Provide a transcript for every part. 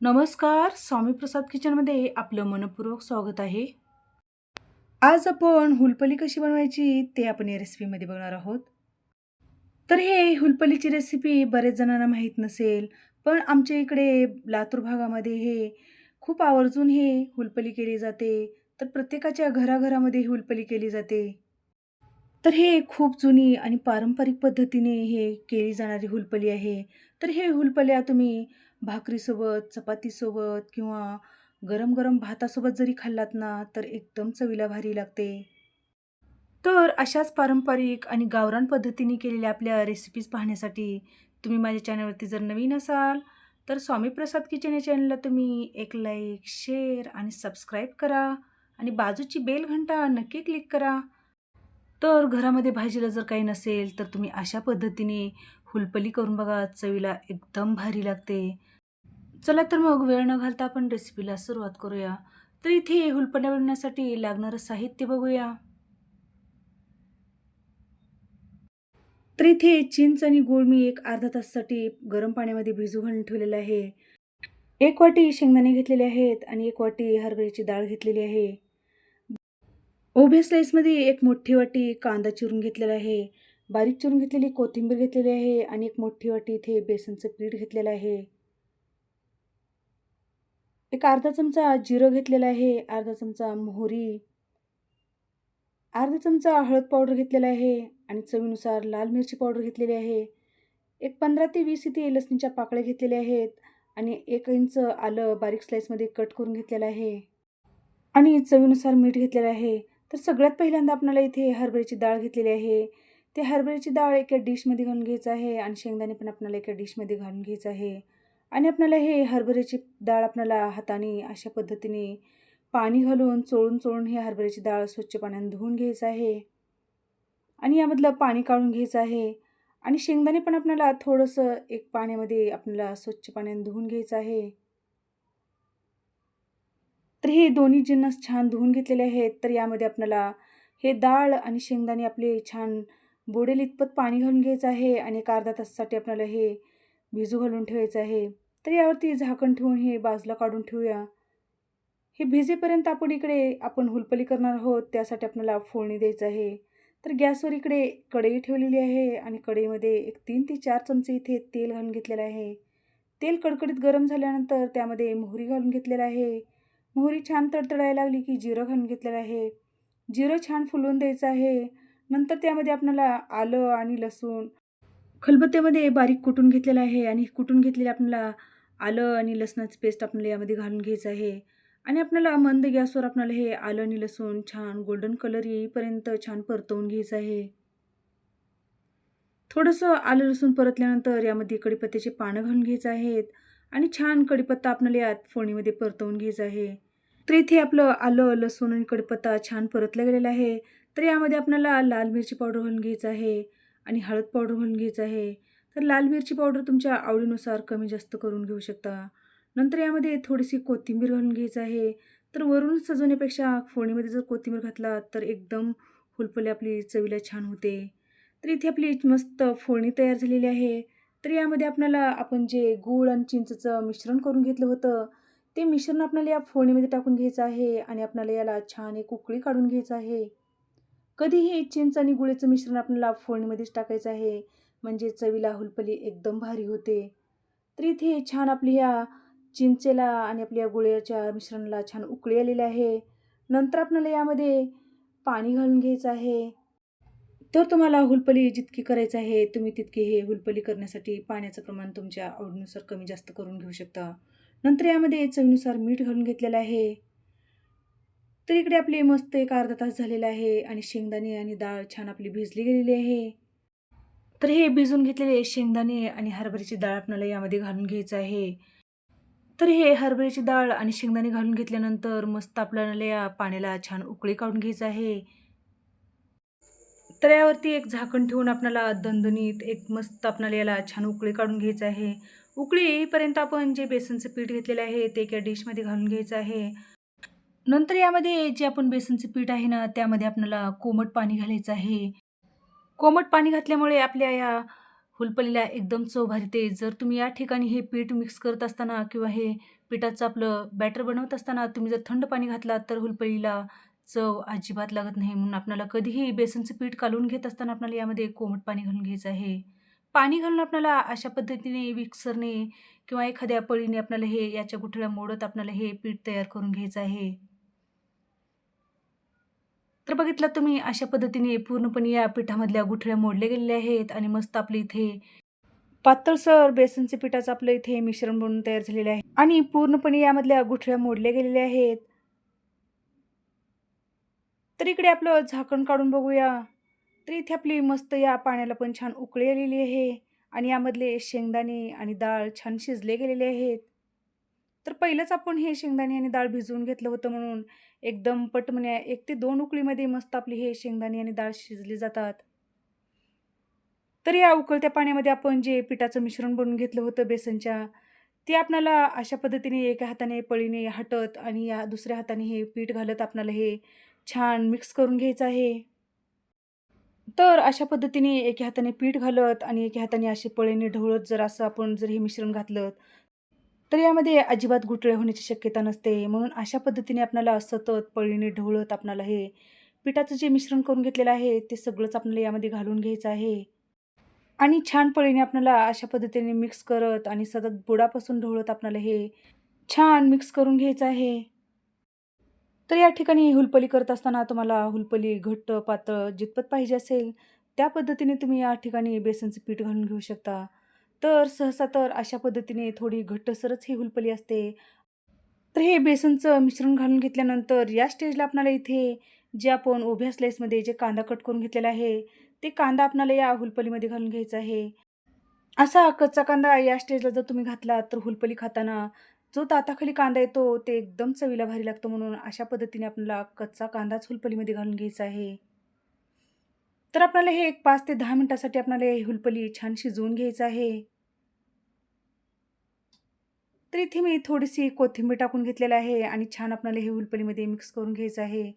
नमस्कार. स्वामी प्रसाद किचनमध्ये आपलं मनःपूर्वक स्वागत आहे. आज आपण हुलपली कशी बनवायची ते आपण या रेसिपीमध्ये बघणार आहोत. तर हे हुलपलीची रेसिपी बरेच जणांना माहीत नसेल, पण आमच्या इकडे लातूर भागामध्ये हे खूप आवर्जून हे हुलपली केली जाते. तर प्रत्येकाच्या घराघरामध्ये ही हुलपली केली जाते. तर हे खूप जुनी आणि पारंपरिक पद्धतीने हे केली जाणारी हुलपली आहे. तर हे हुलपल्या तुम्ही भाकरीसोबत, चपातीसोबत किंवा गरम-गरम भातासोबत जरी खाल्लात ना, तर एकदम चवीला भारी लागते. तर अशाच पारंपरिक आणि गावरान पद्धतीने केलेल्या आपल्या रेसिपीज पाहण्यासाठी तुम्ही माझ्या चॅनलवरती जर नवीन असाल, तर स्वामी प्रसाद किचन या चॅनलला तुम्ही एक लाईक, शेअर आणि सबस्क्राईब करा आणि बाजूची बेल घंटा नक्की क्लिक करा. तर घरामध्ये भाजीला जर काही नसेल, तर तुम्ही अशा पद्धतीने हुलपली करून बघा. चवीला एकदम भारी लागते. चला तर मग वेळ न घालता आपण रेसिपीला सुरुवात करूया. तर इथे हुलपड्या बनवण्यासाठी लागणारं साहित्य बघूया. तर इथे चिंच आणि गूळ मी एक अर्धा तासासाठी गरम पाण्यामध्ये भिजू घालून ठेवलेलं आहे. 1 वाटी शेंगदाणे घेतलेले आहेत आणि 1 वाटी हरभऱ्याची डाळ घेतलेली आहे. उभ्या स्लाइसमध्ये एक मोठी वाटी कांदा चिरून घेतलेला आहे. बारीक चिरून घेतलेली कोथिंबीर घेतलेली आहे आणि एक मोठी वाटी इथे बेसनचं पीठ घेतलेलं आहे. एक अर्धा चमचा जिरं घेतलेलं आहे, अर्धा चमचा मोहरी, अर्धा चमचा हळद पावडर घेतलेला आहे आणि चवीनुसार लाल मिरची पावडर घेतलेली आहे. एक 15 ते 20 इथे लसणीच्या पाकळ्या घेतलेल्या आहेत आणि 1 इंच आलं बारीक स्लाइसमध्ये कट करून घेतलेलं आहे आणि चवीनुसार मीठ घेतलेलं आहे. तर सगळ्यात पहिल्यांदा आपल्याला इथे हरभऱ्याची डाळ घेतलेली आहे. ते हरभऱ्याची डाळ एका डिशमध्ये घालून घ्यायचं आहे आणि शेंगदाणे पण आपल्याला एका डिशमध्ये घालून घ्यायचं आहे आणि आपल्याला हे हरभऱ्याची डाळ आपल्याला हाताने अशा पद्धतीने पाणी घालून चोळून हे हरभऱ्याची डाळ स्वच्छ पाण्याने धुवून घ्यायचं आहे आणि यामधलं पाणी काढून घ्यायचं आहे आणि शेंगदाणे पण आपल्याला थोडंसं एक पाण्यामध्ये आपल्याला स्वच्छ पाण्याने धुवून घ्यायचं आहे. तर हे दोन्ही जिन्नस छान धुवून घेतलेले आहेत. तर यामध्ये आपल्याला हे डाळ आणि शेंगदाणे आपले छान बुडेल इतपत पाणी घालून घ्यायचं आहे आणि एक अर्धा तासासाठी आपल्याला हे भिजू घालून ठेवायचं आहे. तर यावरती झाकण ठेवून हे बाजूला काढून ठेवूया. हे भिजेपर्यंत आपण हुलपली करणार आहोत. त्यासाठी आपल्याला फोडणी द्यायचं आहे. तर गॅसवर इकडे कढई ठेवलेली आहे आणि कढईमध्ये एक 3 ते 4 चमचे इथे तेल घालून घेतलेलं आहे. तेल कडकडीत गरम झाल्यानंतर त्यामध्ये मोहरी घालून घेतलेलं आहे. मोहरी छान तडतडायला लागली की जिरं घालून घेतलेलं आहे. जिरं छान फुलवून द्यायचं आहे. नंतर त्यामध्ये आपल्याला आलं आणि लसूण खलबत्त्यामध्ये बारीक कुटून घेतलेलं आहे आणि कुटून घेतलेलं आपल्याला आलं आणि लसणाची पेस्ट आपल्याला यामध्ये घालून घ्यायचं आहे आणि आपल्याला मंद गॅसवर आपल्याला हे आलं आणि लसूण छान गोल्डन कलर येईपर्यंत छान परतवून घ्यायचं आहे. थोडंसं आलं लसूण परतल्यानंतर यामध्ये कढीपत्त्याची पानं घालून घ्यायचं आहेत आणि छान कढीपत्ता आपल्याला यात फोडणीमध्ये परतवून घ्यायचा आहे. तर इथे आपलं आलं, लसूण आणि कढीपत्ता छान परतला गेलेला आहे. तर यामध्ये आपल्याला लाल मिरची पावडर घालून घ्यायचं आहे आणि हळद पावडर घालून घ्यायचं आहे. तर लाल मिरची पावडर तुमच्या आवडीनुसार कमी जास्त करून घेऊ शकता. नंतर यामध्ये थोडीशी कोथिंबीर घालून घ्यायचं आहे. तर वरून सजवण्यापेक्षा फोडणीमध्ये जर कोथिंबीर घातला तर एकदम हुलपली आपली चवीला छान होते. तर इथे आपली मस्त फोडणी तयार झालेली आहे. तर यामध्ये आपण जे गूळ आणि चिंचेचं मिश्रण करून घेतलं होतं, ते मिश्रण आपल्याला या फोडणीमध्ये टाकून घ्यायचं आहे आणि आपल्याला याला छान एक उकळी काढून घ्यायचं आहे. कधीही चिंच आणि गुळाचं मिश्रण आपल्याला फोडणीमध्येच टाकायचं आहे, म्हणजे चवीला हुलपली एकदम भारी होते. तर इथे छान आपली ह्या चिंचेला आणि आपल्या गुळाच्या मिश्रणाला छान उकळी आलेली आहे. नंतर आपल्याला यामध्ये पाणी घालून घ्यायचं आहे. तर तुम्हाला हुलपली जितकी करायचं आहे, तुम्ही तितकी हे हुलपली करण्यासाठी पाण्याचं प्रमाण तुमच्या आवडीनुसार कमी जास्त करून घेऊ शकता. नंतर यामध्ये चवीनुसार मीठ घालून घेतलेलं आहे. तर इकडे आपले मस्त एक अर्धा तास झालेला आहे आणि शेंगदाणे आणि डाळ छान आपली भिजली गेलेली आहे. तर हे भिजून घेतलेले शेंगदाणे आणि हरभऱ्याची डाळ आपल्याला यामध्ये घालून घ्यायचं आहे. तर हे हरभऱ्याची डाळ आणि शेंगदाणे घालून घेतल्यानंतर मस्त आपल्याला या पाण्याला छान उकळी काढून घ्यायचं आहे. तर यावरती एक झाकण ठेवून आपल्याला दणदणीत एक मस्त आपल्याला याला छान उकळी काढून घ्यायचं आहे. उकळी येईपर्यंत आपण जे बेसनचं पीठ घेतलेलं आहे ते एका डिशमध्ये घालून घ्यायचं आहे. नंतर यामध्ये जे आपण बेसनचं पीठ आहे ना, त्यामध्ये आपल्याला कोमट पाणी घालायचं आहे. कोमट पाणी घातल्यामुळे आपल्या या हुलपलीला एकदम चव भारी. जर तुम्ही या ठिकाणी हे पीठ मिक्स करत असताना किंवा हे पिठाचं आपलं बॅटर बनवत असताना तुम्ही जर थंड पाणी घातलात तर हुलपलीला चव अजिबात लागत नाही. म्हणून आपल्याला कधीही बेसनचं पीठ कालवून घेत असताना आपल्याला यामध्ये कोमट पाणी घालून घ्यायचं आहे. पाणी घालून आपल्याला अशा पद्धतीने मिक्सरने किंवा एखाद्या पळीने आपल्याला हे याच्या गुठळ्या मोडत आपल्याला हे पीठ तयार करून घ्यायचं आहे. तर बघितलात तुम्ही अशा पद्धतीने पूर्णपणे या पिठामधल्या गुठळ्या मोडल्या गेलेल्या आहेत आणि मस्त आपले इथे पातळसर बेसनचे पिठाचं आपलं इथे मिश्रण बनवून तयार झालेलं आहे आणि पूर्णपणे यामधल्या गुठळ्या मोडल्या गेलेल्या आहेत. तर इकडे आपलं झाकण काढून बघूया. तर इथे आपली मस्त या पाण्याला पण छान उकळी आलेली आहे आणि यामधले शेंगदाणे आणि डाळ छान शिजले गेलेले आहेत. तर पहिलंच आपण हे शेंगदाणे आणि डाळ भिजवून घेतलं होतं म्हणून एकदम पटमने 1 ते 2 उकळीमध्ये मस्त आपली हे शेंगदाणे आणि डाळ शिजली जातात. तर या उकळत्या पाण्यामध्ये आपण जे पिठाचं मिश्रण बनवून घेतलं होतं बेसनच्या, ते आपल्याला अशा पद्धतीने एका हाताने पळीने हटत आणि या दुसऱ्या हाताने हे पीठ घालत आपल्याला हे छान मिक्स करून घ्यायचं आहे. तर अशा पद्धतीने एका हाताने पीठ घालत आणि एका हाताने असे पळीने ढवळत जर असं आपण जर हे मिश्रण घातलं, तर यामध्ये अजिबात गुठळ्या होण्याची शक्यता नसते. म्हणून अशा पद्धतीने आपल्याला सतत पळीने ढवळत आपल्याला हे पिठाचं जे मिश्रण करून घेतलेलं आहे, ते सगळंच आपल्याला यामध्ये घालून घ्यायचं आहे. आणि छान पळीने आपल्याला अशा पद्धतीने मिक्स करत आणि सतत बुडापासून ढवळत आपल्याला हे छान मिक्स करून घ्यायचं आहे. तर या ठिकाणी हुलपली करत असताना तुम्हाला हुलपली घट्ट, पातळ जितपत पाहिजे असेल, त्या पद्धतीने तुम्ही या ठिकाणी बेसनचं पीठ घालून घेऊ शकता. तर सहसा तर अशा पद्धतीने थोडी घट्टसरच ही हुलपली असते. तर हे बेसनचं मिश्रण घालून घेतल्यानंतर या स्टेजला आपल्याला इथे जे आपण उभ्या स्लाईसमध्ये जे कांदा कट करून घेतलेला आहे, ते कांदा आपल्याला या हुलपलीमध्ये घालून घ्यायचा आहे. असा कच्चा कांदा या स्टेजला जर तुम्ही घातलात, तर हुलपली खाताना जो दाताखाली कांदा येतो, ते एकदम चवीला भारी लागतं. म्हणून अशा पद्धतीने आपल्याला कच्चा कांदाच हुलपलीमध्ये घालून घ्यायचा आहे. तर आपल्याला हे एक 5 ते 10 मिनिटासाठी आपल्याला हे हुलपली छान शिजवून घ्यायचं आहे. तर इथे मी थोडीशी कोथिंबीर टाकून घेतलेलं आहे आणि छान आपल्याला हे हुलपलीमध्ये मिक्स करून घ्यायचं आहे.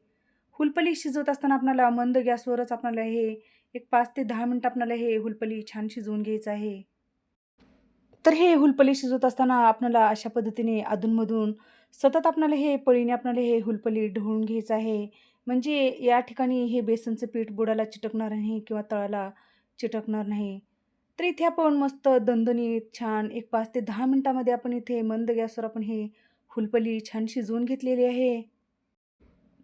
हुलपली शिजवत असताना आपल्याला मंद गॅसवरच आपल्याला हे एक 5 ते 10 मिनिटं आपल्याला हे हुलपली छान शिजवून घ्यायचं आहे. तर हे हुलपली शिजवत असताना आपल्याला अशा पद्धतीने अधूनमधून सतत आपल्याला हे पळीने आपल्याला हे हुलपली ढवळून घ्यायचं आहे. म्हणजे या ठिकाणी हे बेसनचं पीठ बुडाला चिटकणार नाही किंवा तळाला चिटकणार नाही. तर इथे आपण मस्त दणदणीत छान एक 5 ते 10 मिनिटामध्ये आपण इथे मंद गॅसवर आपण हे हुलपली छान शिजवून घेतलेली आहे.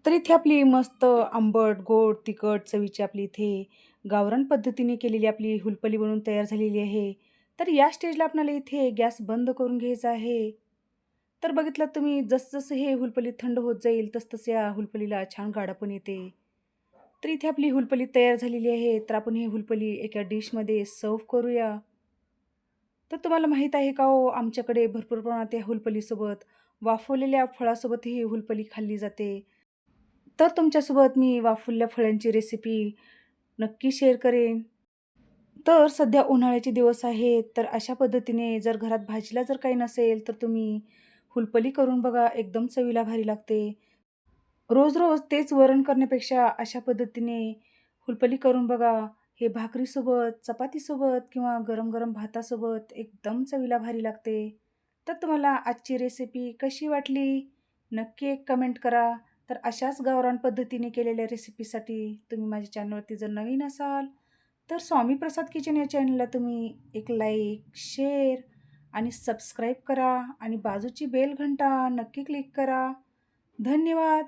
तर इथे आपली मस्त आंबट, गोड, तिखट चवीची आपली इथे गावरान पद्धतीने केलेली आपली हुलपली बनवून तयार झालेली आहे. तर या स्टेजला आपल्याला इथे गॅस बंद करून घ्यायचा आहे. तर बघितलात तुम्ही जसं हे हुलपली थंड होत जाईल तसं या हुलपलीला छान गाढापण येते. तर इथे आपली हुलपली तयार झालेली आहे. तर आपण ही हुलपली एका डिशमध्ये सर्व्ह करूया. तर तुम्हाला माहीत आहे का हो, आमच्याकडे भरपूर प्रमाणात या हुलपलीसोबत वाफवलेल्या फळासोबत ही हुलपली खाल्ली जाते. तर तुमच्यासोबत मी वाफवलेल्या फळांची रेसिपी नक्की शेअर करेन. तर सध्या उन्हाळ्याचे दिवस आहेत, तर अशा पद्धतीने जर घरात भाजीला जर काही नसेल, तर तुम्ही हुलपली करून बघा. एकदम चवीला भारी लागते. रोज-रोज तेच वरण करण्यापेक्षा अशा पद्धतीने हुलपली करून बघा. हे भाकरीसोबत, चपातीसोबत किंवा गरम-गरम भातासोबत एकदम चवीला भारी लागते. तर तुम्हाला आजची रेसिपी कशी वाटली? नक्की एक कमेंट करा. तर अशाच गावरान पद्धतीने केलेल्या रेसिपीसाठी तुम्ही माझ्या चॅनलवरती जर नवीन असाल, तर स्वामी प्रसाद किचन या चॅनलला तुम्ही एक लाईक, शेअर आणि सबस्क्राईब करा आणि बाजूची बेल घंटा नक्की क्लिक करा. धन्यवाद.